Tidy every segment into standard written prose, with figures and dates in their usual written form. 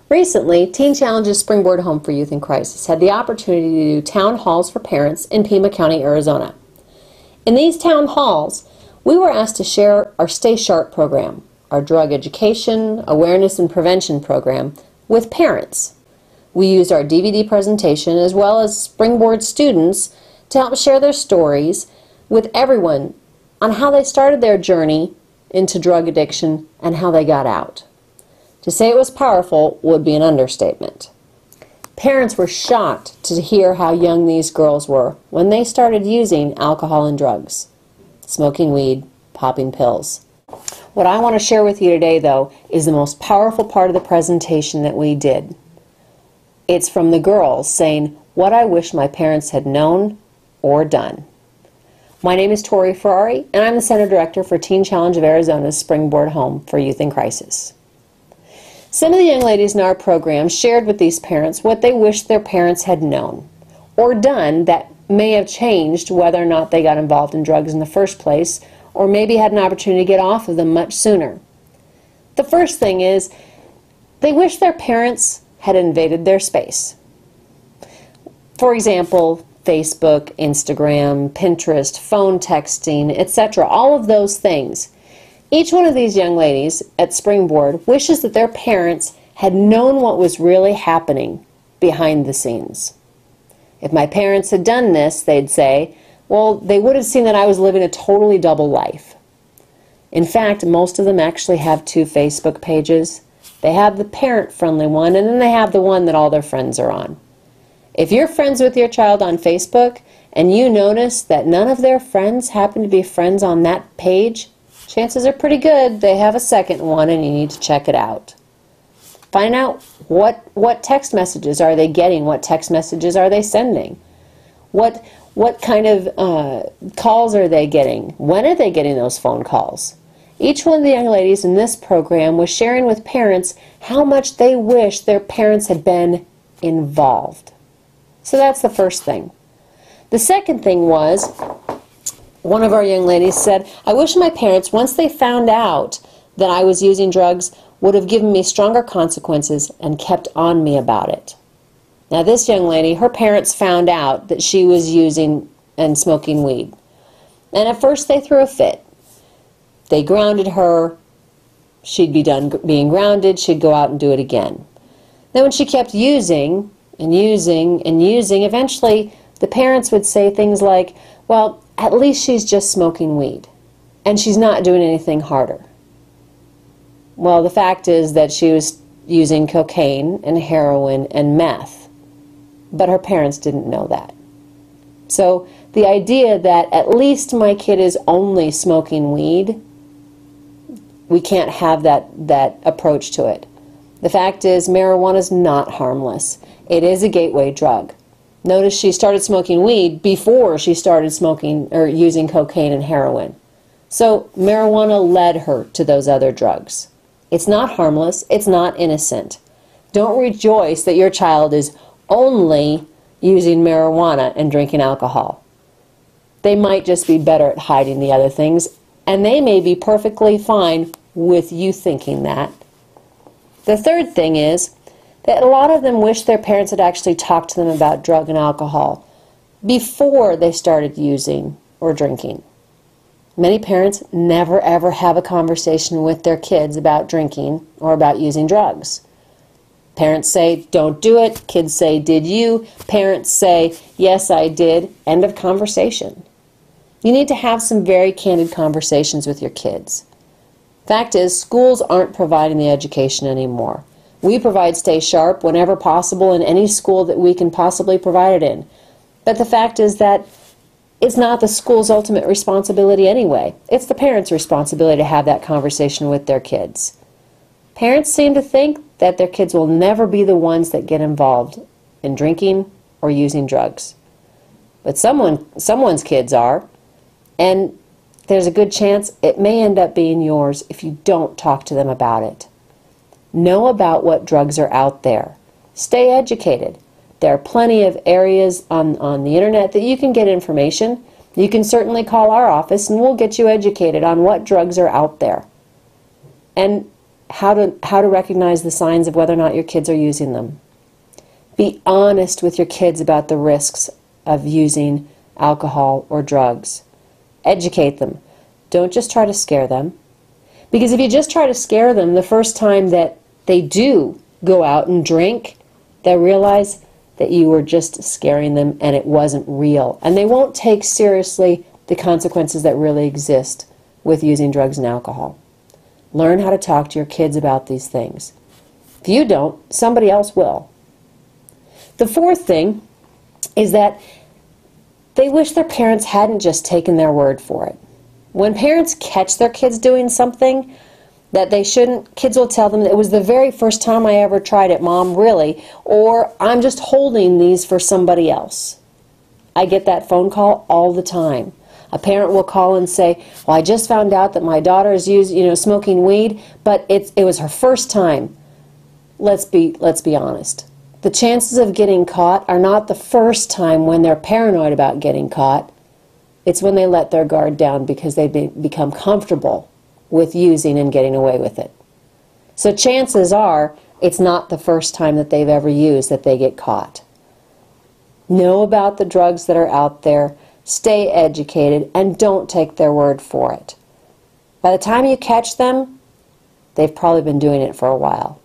Recently, Teen Challenge's Springboard Home for Youth in Crisis had the opportunity to do town halls for parents in Pima County, Arizona. In these town halls, we were asked to share our Stay Sharp program, our drug education, awareness, and prevention program, with parents. We used our DVD presentation as well as Springboard students to help share their stories with everyone on how they started their journey into drug addiction and how they got out. To say it was powerful would be an understatement. Parents were shocked to hear how young these girls were when they started using alcohol and drugs, smoking weed, popping pills. What I want to share with you today, though, is the most powerful part of the presentation that we did. It's from the girls saying, "What I wish my parents had known or done." My name is Tori Ferrari, and I'm the Center Director for Teen Challenge of Arizona's Springboard Home for Youth in Crisis. Some of the young ladies in our program shared with these parents what they wish their parents had known or done that may have changed whether or not they got involved in drugs in the first place, or maybe had an opportunity to get off of them much sooner. The first thing is, they wish their parents had invaded their space. For example, Facebook, Instagram, Pinterest, phone texting, etc., all of those things. Each one of these young ladies at Springboard wishes that their parents had known what was really happening behind the scenes. If my parents had done this, they'd say, well, they would have seen that I was living a totally double life. In fact, most of them actually have 2 Facebook pages. They have the parent-friendly one, and then they have the one that all their friends are on. If you're friends with your child on Facebook, and you notice that none of their friends happen to be friends on that page, chances are pretty good they have a second one and you need to check it out. Find out what text messages are they getting, what text messages are they sending, what kind of calls are they getting, when are they getting those phone calls. Each one of the young ladies in this program was sharing with parents how much they wish their parents had been involved. So that's the first thing. The second thing was, one of our young ladies said, I wish my parents, once they found out that I was using drugs, would have given me stronger consequences and kept on me about it. Now this young lady, her parents found out that she was using and smoking weed. And at first they threw a fit. They grounded her. She'd be done being grounded. She'd go out and do it again. Then when she kept using and using and using, eventually the parents would say things like, well, at least she's just smoking weed, and she's not doing anything harder. Well, the fact is that she was using cocaine and heroin and meth, but her parents didn't know that. So the idea that at least my kid is only smoking weed, we can't have that approach to it. The fact is, marijuana is not harmless. It is a gateway drug. Notice she started smoking weed before she started smoking or using cocaine and heroin. So marijuana led her to those other drugs. It's not harmless. It's not innocent. Don't rejoice that your child is only using marijuana and drinking alcohol. They might just be better at hiding the other things, and they may be perfectly fine with you thinking that. The third thing is that a lot of them wish their parents had actually talked to them about drug and alcohol before they started using or drinking. Many parents never ever have a conversation with their kids about drinking or about using drugs. Parents say, don't do it. Kids say, did you? Parents say, yes, I did. End of conversation. You need to have some very candid conversations with your kids. Fact is, schools aren't providing the education anymore. We provide Stay Sharp whenever possible in any school that we can possibly provide it in. But the fact is that it's not the school's ultimate responsibility anyway. It's the parents' responsibility to have that conversation with their kids. Parents seem to think that their kids will never be the ones that get involved in drinking or using drugs. But someone's kids are, and there's a good chance it may end up being yours if you don't talk to them about it. Know about what drugs are out there. Stay educated. There are plenty of areas on the internet that you can get information. You can certainly call our office and we'll get you educated on what drugs are out there. And how to recognize the signs of whether or not your kids are using them. Be honest with your kids about the risks of using alcohol or drugs. Educate them. Don't just try to scare them. Because if you just try to scare them, the first time that they do go out and drink, they'll realize that you were just scaring them and it wasn't real. And they won't take seriously the consequences that really exist with using drugs and alcohol. Learn how to talk to your kids about these things. If you don't, somebody else will. The fourth thing is that they wish their parents hadn't just taken their word for it. When parents catch their kids doing something that they shouldn't, kids will tell them, it was the very first time I ever tried it, Mom, really, or I'm just holding these for somebody else. I get that phone call all the time. A parent will call and say, well, I just found out that my daughter is smoking weed, but it was her first time. Let's be honest. The chances of getting caught are not the first time when they're paranoid about getting caught. It's when they let their guard down because they become comfortable with using and getting away with it. So chances are it's not the first time that they've ever used that they get caught. Know about the drugs that are out there, stay educated, and don't take their word for it. By the time you catch them, they've probably been doing it for a while.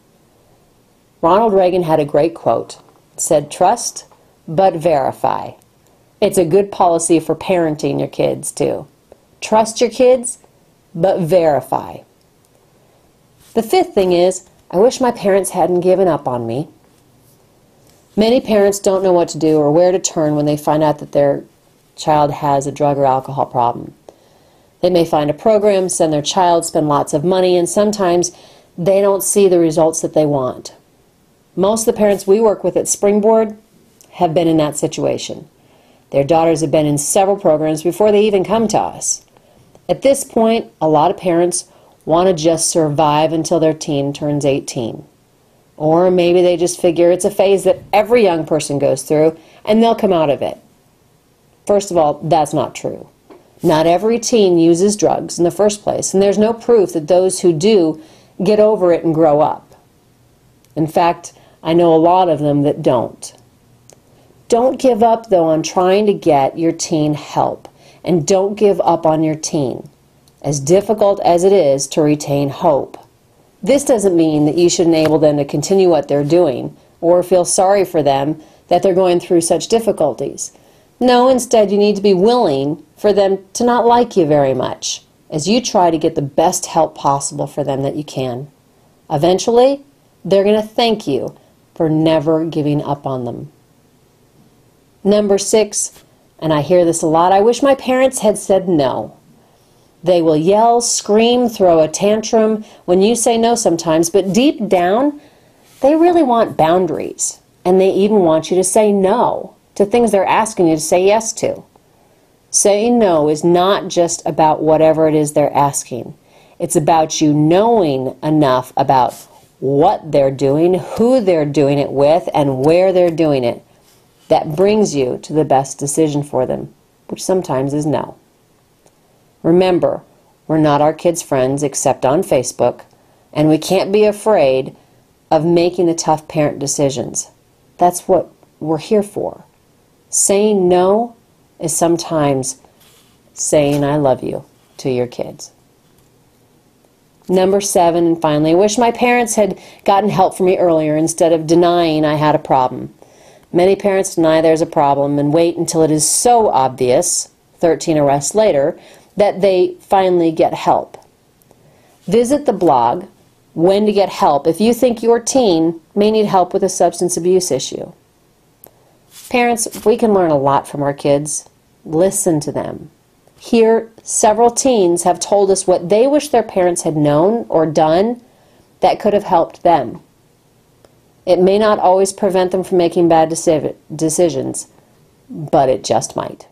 Ronald Reagan had a great quote. It said, "Trust, but verify." It's a good policy for parenting your kids, too. Trust your kids, but verify. The fifth thing is, I wish my parents hadn't given up on me. Many parents don't know what to do or where to turn when they find out that their child has a drug or alcohol problem. They may find a program, send their child, spend lots of money, and sometimes they don't see the results that they want. Most of the parents we work with at Springboard have been in that situation. Their daughters have been in several programs before they even come to us. At this point, a lot of parents want to just survive until their teen turns 18. Or maybe they just figure it's a phase that every young person goes through and they'll come out of it. First of all, that's not true. Not every teen uses drugs in the first place, and there's no proof that those who do get over it and grow up. In fact, I know a lot of them that don't. Don't give up, though, on trying to get your teen help. And don't give up on your teen, as difficult as it is to retain hope. This doesn't mean that you should enable them to continue what they're doing or feel sorry for them that they're going through such difficulties. No, instead you need to be willing for them to not like you very much as you try to get the best help possible for them that you can. Eventually, they're going to thank you for never giving up on them. Number 6, and I hear this a lot, I wish my parents had said no. They will yell, scream, throw a tantrum when you say no sometimes, but deep down, they really want boundaries, and they even want you to say no to things they're asking you to say yes to. Saying no is not just about whatever it is they're asking. It's about you knowing enough about what they're doing, who they're doing it with, and where they're doing it. That brings you to the best decision for them, which sometimes is no. Remember, we're not our kids' friends except on Facebook, and we can't be afraid of making the tough parent decisions. That's what we're here for. Saying no is sometimes saying I love you to your kids. Number 7, and finally, I wish my parents had gotten help for me earlier instead of denying I had a problem. Many parents deny there's a problem and wait until it is so obvious, 13 arrests later, that they finally get help. Visit the blog, When to Get Help, if you think your teen may need help with a substance abuse issue. Parents, we can learn a lot from our kids. Listen to them. Here, several teens have told us what they wish their parents had known or done that could have helped them. It may not always prevent them from making bad decisions, but it just might.